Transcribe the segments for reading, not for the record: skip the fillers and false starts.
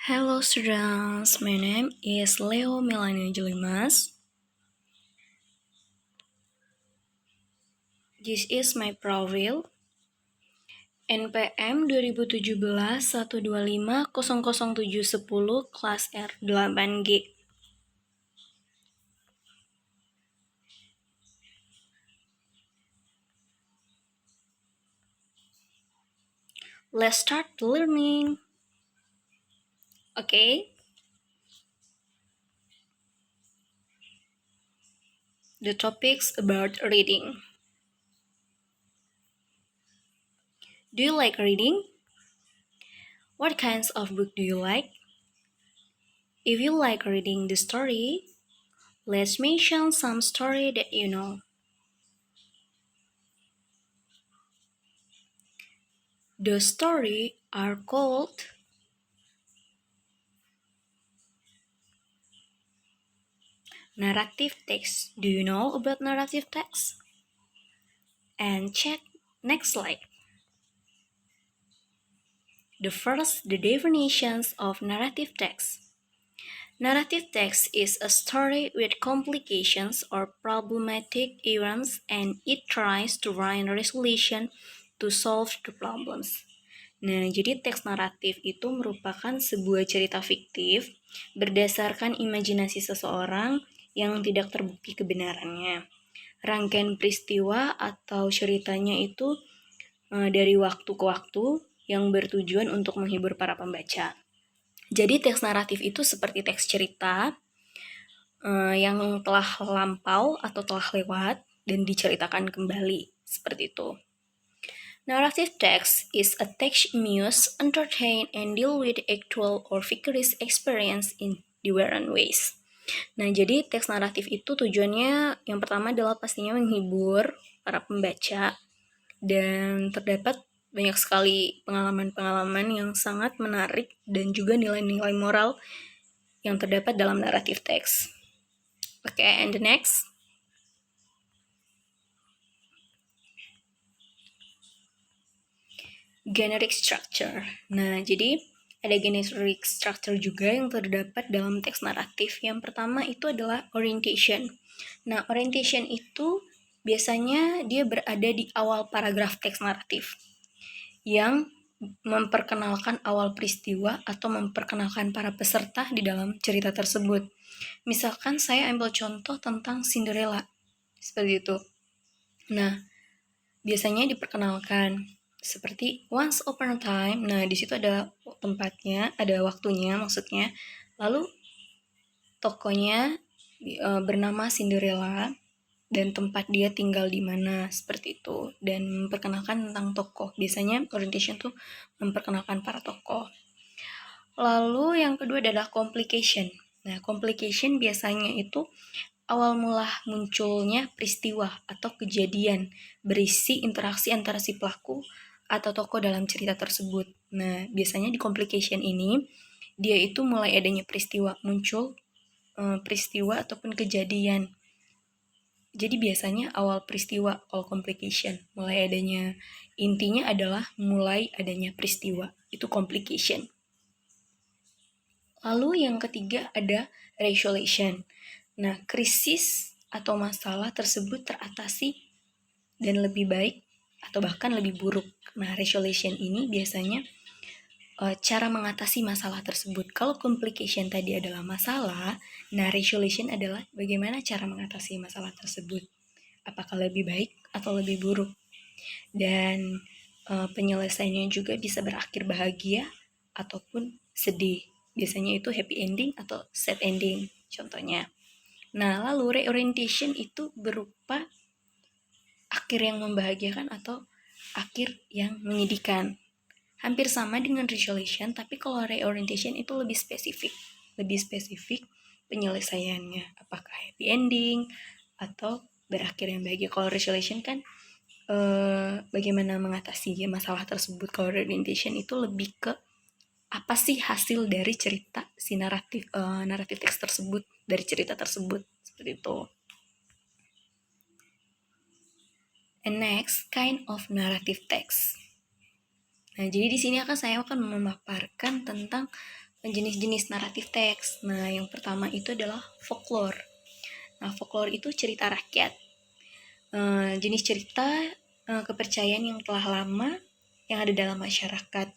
Hello students, my name is Leo Melania Jelimas. This is my profile. NPM 2017-125-00710 kelas R8G. Let's start the learning. Okay. The topics about reading. Do you like reading? What kinds of book do you like? If you like reading the story, let's mention some story that you know. The story are called narrative text. Do you know about narrative text? And check next slide. The definitions of narrative text. Narrative text is a story with complications or problematic events and it tries to find resolution to solve the problems. Nah, jadi teks naratif itu merupakan sebuah cerita fiktif berdasarkan imajinasi seseorang yang tidak terbukti kebenarannya. Rangkaian peristiwa atau ceritanya itu dari waktu ke waktu yang bertujuan untuk menghibur para pembaca. Jadi teks naratif itu seperti teks cerita yang telah lampau atau telah lewat dan diceritakan kembali, seperti itu. Narrative text is a text used, entertain, and deal with actual or vicarious experience in different ways. Nah, jadi teks naratif itu tujuannya yang pertama adalah pastinya menghibur para pembaca dan terdapat banyak sekali pengalaman-pengalaman yang sangat menarik dan juga nilai-nilai moral yang terdapat dalam naratif teks. Oke, and the next. Generic structure. Nah, jadi ada generic structure juga yang terdapat dalam teks naratif. Yang pertama itu adalah orientation. Nah, orientation itu biasanya dia berada di awal paragraf teks naratif yang memperkenalkan awal peristiwa atau memperkenalkan para peserta di dalam cerita tersebut. Misalkan saya ambil contoh tentang Cinderella, seperti itu. Nah, biasanya diperkenalkan seperti once upon a time. Nah, di situ ada tempatnya, ada waktunya maksudnya. Lalu tokonya bernama Cinderella dan tempat dia tinggal di mana, seperti itu. Dan memperkenalkan tentang tokoh. Biasanya orientation tuh memperkenalkan para tokoh. Lalu yang kedua adalah complication. Nah, complication biasanya itu awal mula munculnya peristiwa atau kejadian berisi interaksi antara si pelaku atau tokoh dalam cerita tersebut. Nah, biasanya di complication ini, dia itu mulai adanya peristiwa, muncul peristiwa ataupun kejadian. Jadi biasanya awal peristiwa, all complication, mulai adanya, intinya adalah mulai adanya peristiwa, itu complication. Lalu yang ketiga ada resolution. Nah, krisis atau masalah tersebut teratasi dan lebih baik atau bahkan lebih buruk. Nah, resolution ini biasanya cara mengatasi masalah tersebut. Kalau complication tadi adalah masalah, nah resolution adalah bagaimana cara mengatasi masalah tersebut. Apakah lebih baik atau lebih buruk. Dan penyelesaiannya juga bisa berakhir bahagia ataupun sedih. Biasanya itu happy ending atau sad ending contohnya. Nah, lalu reorientation itu berupa akhir yang membahagiakan atau akhir yang menyedihkan. Hampir sama dengan resolution, tapi kalau reorientation itu lebih spesifik. Lebih spesifik penyelesaiannya. Apakah happy ending atau berakhir yang bahagia. Kalau resolution kan bagaimana mengatasi masalah tersebut. Kalau reorientation itu lebih ke apa sih hasil dari cerita si naratif teks tersebut, dari cerita tersebut, seperti itu. And next, kind of narrative text. Nah, jadi di sini saya akan memaparkan tentang jenis-jenis naratif teks. Nah, yang pertama itu adalah folklore. Nah, folklore itu cerita rakyat. Jenis cerita kepercayaan yang telah lama yang ada dalam masyarakat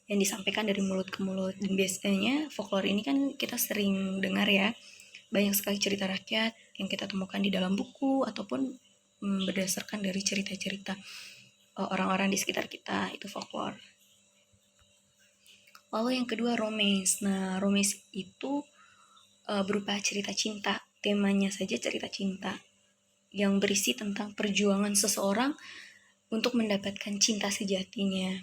yang disampaikan dari mulut ke mulut. Dan biasanya folklore ini kan kita sering dengar ya, banyak sekali cerita rakyat yang kita temukan di dalam buku ataupun berdasarkan dari cerita-cerita orang-orang di sekitar kita, itu folklore. Lalu yang kedua romance. Nah, romance itu berupa cerita cinta. Temanya saja cerita cinta yang berisi tentang perjuangan seseorang untuk mendapatkan cinta sejatinya.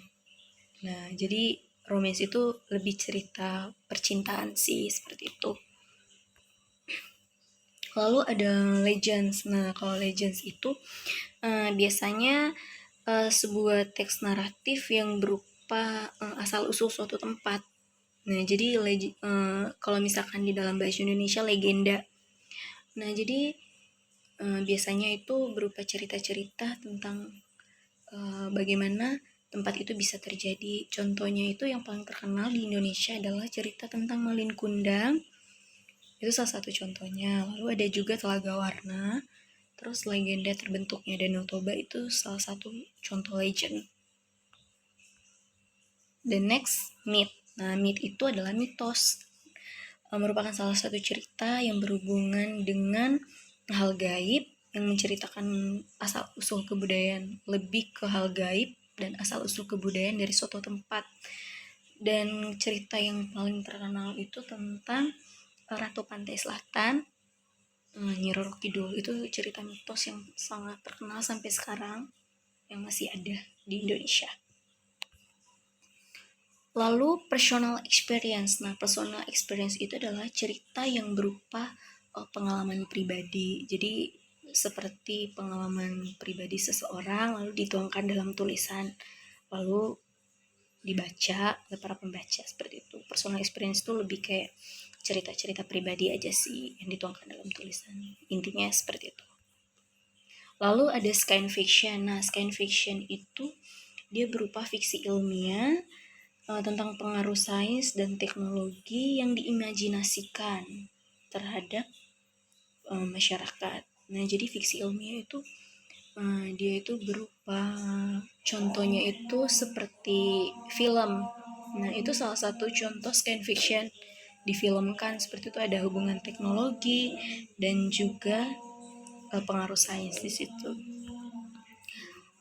Nah, jadi romance itu lebih cerita percintaan sih, seperti itu. Lalu ada legends. Nah, kalau legends itu biasanya sebuah teks naratif yang berupa asal-usul suatu tempat. Nah, jadi kalau misalkan di dalam bahasa Indonesia legenda. Nah, jadi biasanya itu berupa cerita-cerita tentang bagaimana tempat itu bisa terjadi. Contohnya itu yang paling terkenal di Indonesia adalah cerita tentang Malin Kundang. Itu salah satu contohnya. Lalu ada juga Telaga Warna. Terus legenda terbentuknya Danau Toba itu salah satu contoh legend. The next, myth. Nah, myth itu adalah mitos. Merupakan salah satu cerita yang berhubungan dengan hal gaib yang menceritakan asal-usul kebudayaan, lebih ke hal gaib dan asal-usul kebudayaan dari suatu tempat. Dan cerita yang paling terkenal itu tentang Ratu Pantai Selatan, Nyi Roro Kidul. Itu cerita mitos yang sangat terkenal sampai sekarang yang masih ada di Indonesia. Lalu personal experience. Nah, personal experience itu adalah cerita yang berupa pengalaman pribadi. Jadi seperti pengalaman pribadi seseorang lalu dituangkan dalam tulisan, lalu dibaca oleh para pembaca, seperti itu. Personal experience itu lebih kayak cerita-cerita pribadi aja sih yang dituangkan dalam tulisan. Intinya seperti itu. Lalu ada science fiction. Nah, science fiction itu dia berupa fiksi ilmiah tentang pengaruh sains dan teknologi yang diimajinasikan terhadap masyarakat. Nah, jadi fiksi ilmiah itu dia itu berupa contohnya itu seperti film. Nah, itu salah satu contoh science fiction difilmkan, seperti itu ada hubungan teknologi dan juga pengaruh sains di situ.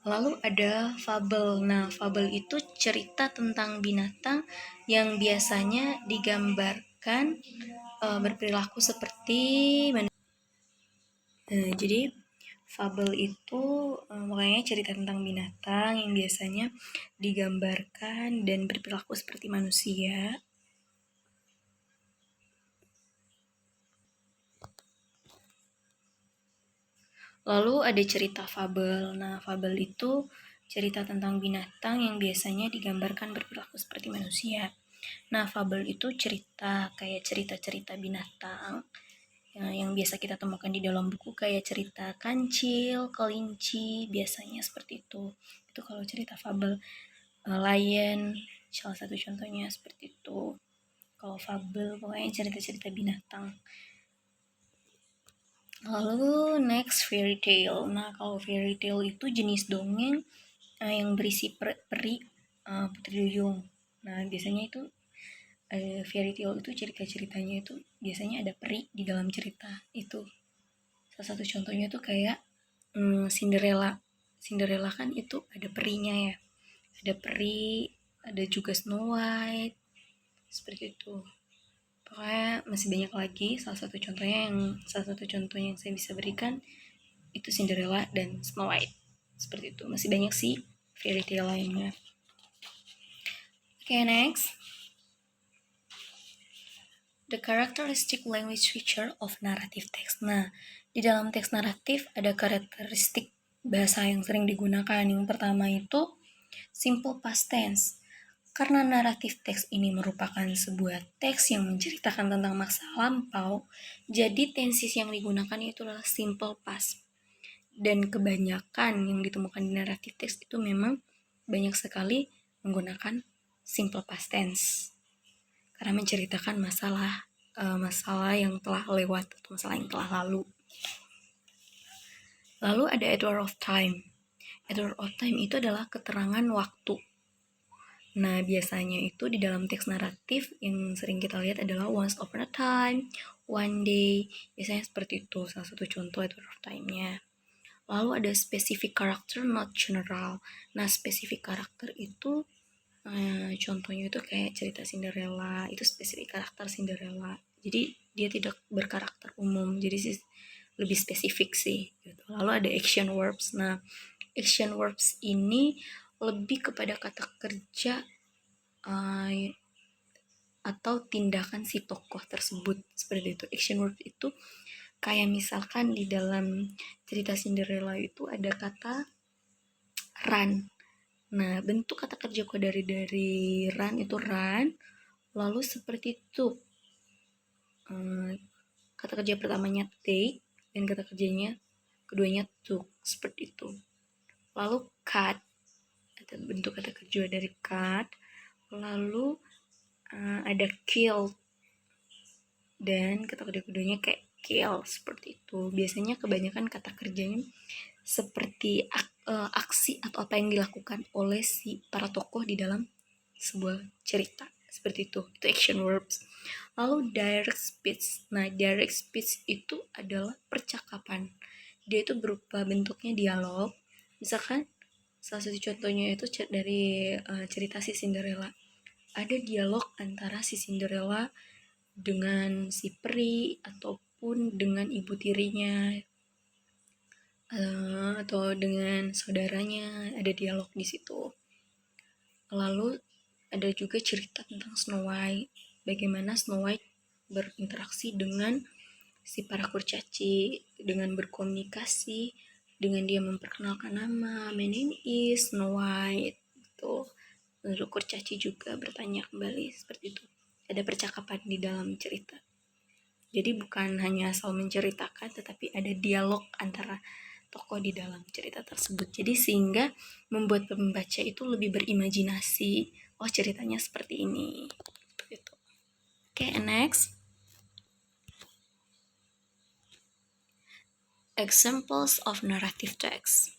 Lalu ada fabel. Nah, fabel itu cerita tentang binatang yang biasanya digambarkan berperilaku seperti manusia. Jadi fabel itu makanya cerita tentang binatang yang biasanya digambarkan dan berperilaku seperti manusia. Lalu ada cerita fabel. Nah, fabel itu cerita tentang binatang yang biasanya digambarkan berperilaku seperti manusia. Nah, fabel itu cerita kayak cerita-cerita binatang yang biasa kita temukan di dalam buku, kayak cerita kancil, kelinci, biasanya seperti itu. Itu kalau cerita fabel. Lion, salah satu contohnya seperti itu. Kalau fabel, pokoknya cerita-cerita binatang. Lalu next, fairy tale. Nah, kalau fairy tale itu jenis dongeng yang berisi peri, putri duyung. Nah, biasanya itu fairy tale itu cerita-ceritanya itu biasanya ada peri di dalam cerita itu. Salah satu contohnya tuh kayak Cinderella. Cinderella kan itu ada perinya ya. Ada peri, ada juga Snow White, seperti itu. Pokoknya masih banyak lagi. Salah satu contohnya yang saya bisa berikan itu Cinderella dan Snow White. Seperti itu. Masih banyak sih fairy tale lainnya. Okay, next. The characteristic language feature of narrative text. Nah, di dalam teks naratif ada karakteristik bahasa yang sering digunakan. Yang pertama itu simple past tense. Karena naratif teks ini merupakan sebuah teks yang menceritakan tentang masa lampau, jadi tenses yang digunakan itu adalah simple past. Dan kebanyakan yang ditemukan di naratif teks itu memang banyak sekali menggunakan simple past tense. karena menceritakan masalah yang telah lewat atau masalah yang telah lalu. Lalu ada Edward of Time. Edward of Time itu adalah keterangan waktu. Nah, biasanya itu di dalam teks naratif yang sering kita lihat adalah once upon a time, one day. Biasanya seperti itu, salah satu contoh Edward of Time-nya. Lalu ada specific character, not general. Nah, specific karakter itu contohnya itu kayak cerita Cinderella, itu spesifik karakter Cinderella. Jadi dia tidak berkarakter umum, jadi lebih spesifik sih. Gitu. Lalu ada action verbs. Nah, action verbs ini lebih kepada kata kerja atau tindakan si tokoh tersebut, seperti itu. Action verbs itu kayak misalkan di dalam cerita Cinderella itu ada kata run. Nah, bentuk kata kerja dari run itu run, lalu seperti itu. Kata kerja pertamanya take dan kata kerjanya keduanya took, seperti itu. Lalu cut, ada bentuk kata kerja dari cut. Lalu ada kill dan kata kerja keduanya kayak kill, seperti itu. Biasanya kebanyakan kata kerjanya seperti aksi atau apa yang dilakukan oleh si para tokoh di dalam sebuah cerita, seperti itu action verbs. Lalu direct speech. Nah, direct speech itu adalah percakapan. Dia itu berupa bentuknya dialog. Misalkan salah satu contohnya itu dari cerita si Cinderella. Ada dialog antara si Cinderella dengan si peri ataupun dengan ibu tirinya atau dengan saudaranya, ada dialog di situ. Lalu ada juga cerita tentang Snow White, bagaimana Snow White berinteraksi dengan si para kurcaci, dengan berkomunikasi, dengan dia memperkenalkan nama, my name is Snow White, gitu. Lalu kurcaci juga bertanya kembali, seperti itu. Ada percakapan di dalam cerita. Jadi bukan hanya asal menceritakan, tetapi ada dialog antara tokoh di dalam cerita tersebut. Jadi sehingga membuat pembaca itu lebih berimajinasi, oh ceritanya seperti ini. Gitu. Oke, next. Examples of narrative text.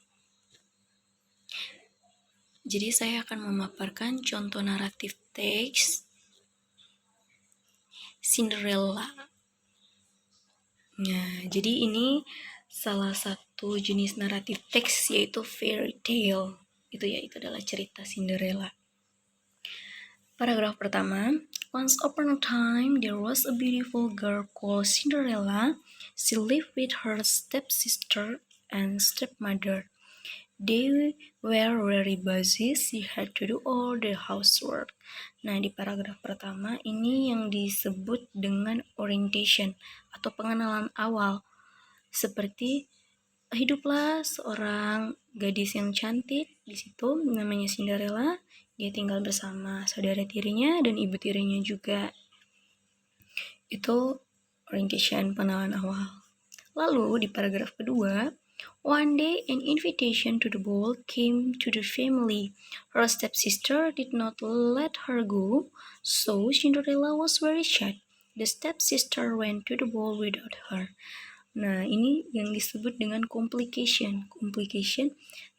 Jadi saya akan memaparkan contoh naratif teks Cinderella. Nah, jadi ini salah satu jenis naratif teks yaitu fairy tale. Itu adalah cerita Cinderella. Paragraf pertama, once upon a time there was a beautiful girl called Cinderella. She lived with her stepsister and stepmother. They were very busy, she had to do all the housework. Nah, di paragraf pertama ini yang disebut dengan orientation atau pengenalan awal. Seperti hiduplah seorang gadis yang cantik di situ namanya Cinderella. Dia tinggal bersama saudara tirinya dan ibu tirinya juga. Itu orientation, pengenalan awal. Lalu di paragraf kedua, one day an invitation to the ball came to the family. Her stepsister did not let her go, so Cinderella was very sad. The stepsister went to the ball without her. Nah, ini yang disebut dengan complication. Complication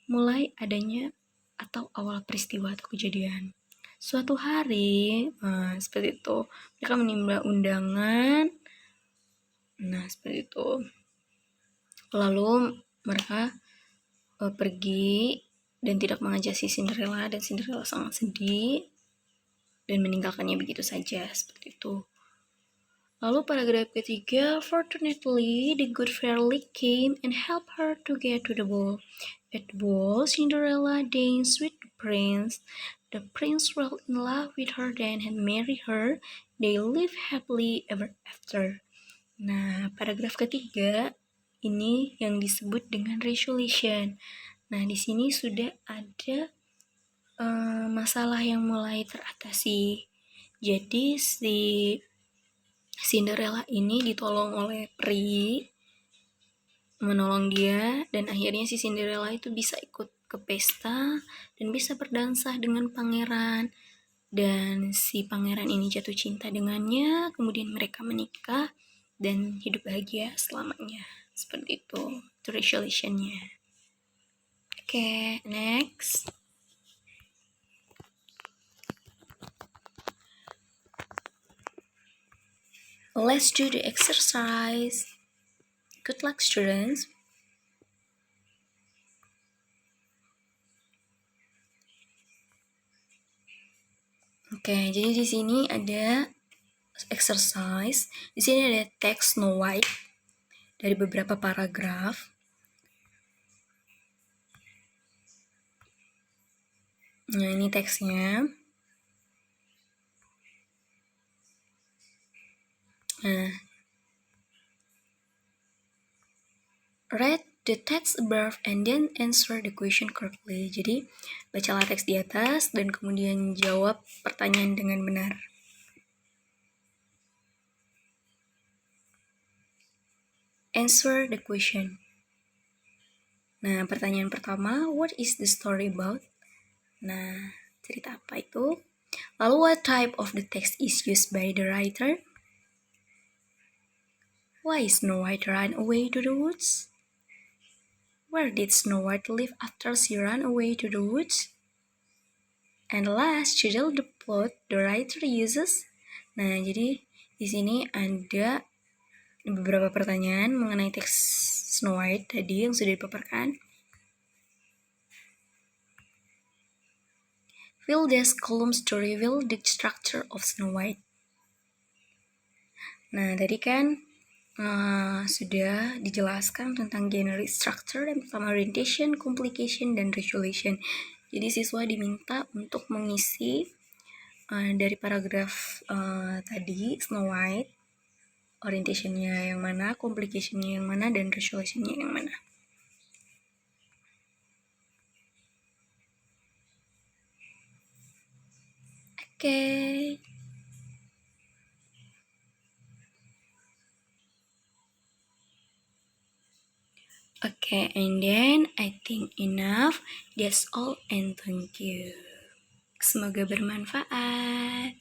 mulai adanya atau awal peristiwa atau kejadian. Suatu hari, seperti itu, mereka menimba undangan. Nah, seperti itu. Lalu mereka pergi dan tidak mengajak si Cinderella, dan Cinderella sangat sedih dan meninggalkannya begitu saja, seperti itu. Lalu paragraf ketiga, fortunately the good fairy came and helped her to get to the ball. At the ball, Cinderella danced with the prince. The prince fell in love with her then and married her. They lived happily ever after. Nah, paragraf ketiga ini yang disebut dengan resolution. Nah, di sini sudah ada masalah yang mulai teratasi. Jadi si Cinderella ini ditolong oleh peri, menolong dia, dan akhirnya si Cinderella itu bisa ikut ke pesta dan bisa berdansa dengan pangeran. dan si pangeran ini jatuh cinta dengannya, kemudian mereka menikah dan hidup bahagia selamanya. Seperti itu resolutionnya. Oke, next. Let's do the exercise. Good luck, students. Oke, jadi di sini ada exercise. Di sini ada teks Snow White dari beberapa paragraf. Nah, ini teksnya. Nah, read the text above and then answer the question correctly. Jadi, bacalah teks di atas dan kemudian jawab pertanyaan dengan benar. Answer the question. Nah, pertanyaan pertama, what is the story about? Nah, cerita apa itu? Lalu, what type of the text is used by the writer? Why Snow White ran away to the woods? Where did Snow White live after she ran away to the woods? And last, schedule the plot the writer uses. Nah, jadi di sini ada beberapa pertanyaan mengenai teks Snow White tadi yang sudah dipaparkan. Fill these columns to reveal the structure of Snow White. Nah, tadi kan sudah dijelaskan tentang generic structure dan pertama orientation, complication, dan resolution. Jadi siswa diminta untuk mengisi dari paragraf tadi Snow White, orientationnya yang mana, complicationnya yang mana, dan resolutionnya yang mana. Oke. Okay, and then I think enough. That's all and thank you. Semoga bermanfaat.